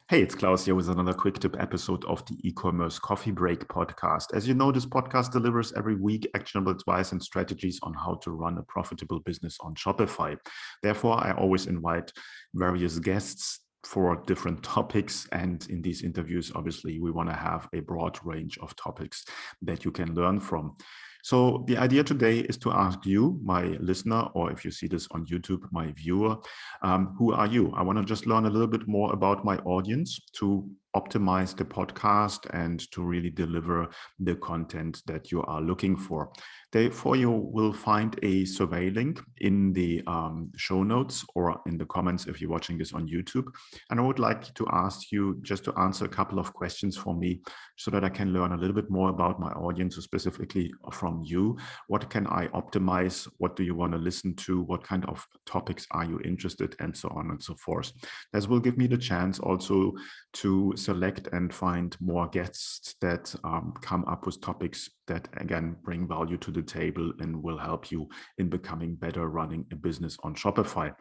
Hey, it's Klaus here with another quick tip episode of the e-commerce coffee break podcast. As you know, this podcast delivers every week actionable advice and strategies on how to run a profitable business on Shopify. Therefore, I always invite various guests for different topics. And in these interviews, obviously, we want to have a broad range of topics that you can learn from. So the idea today is to ask you, my listener, or if you see this on YouTube, my viewer, who are you? I want to just learn a little bit more about my audience to optimize the podcast and to really deliver the content that you are looking for. Therefore, you will find a survey link in the show notes or in the comments if you're watching this on YouTube. And I would like to ask you just to answer a couple of questions for me so that I can learn a little bit more about my audience, specifically from you. What can I optimize? What do you want to listen to? What kind of topics are you interested in? And so on and so forth. This will give me the chance also to select and find more guests that come up with topics that, again, bring value to the table and will help you in becoming better running a business on Shopify.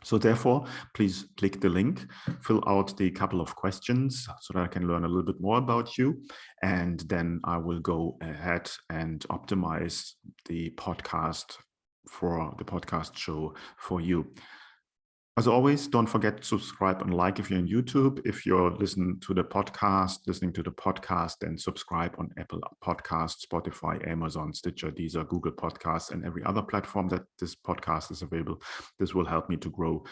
So therefore, please click the link, fill out the couple of questions so that I can learn a little bit more about you. And then I will go ahead and optimize the podcast show for you. As always, don't forget to subscribe and like if you're on YouTube. If you're listening to the podcast, then subscribe on Apple Podcasts, Spotify, Amazon, Stitcher, Deezer, Google Podcasts, and every other platform that this podcast is available. This will help me to grow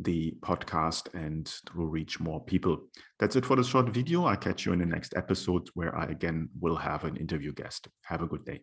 the podcast and to reach more people. That's it for the short video. I'll catch you in the next episode where I again will have an interview guest. Have a good day.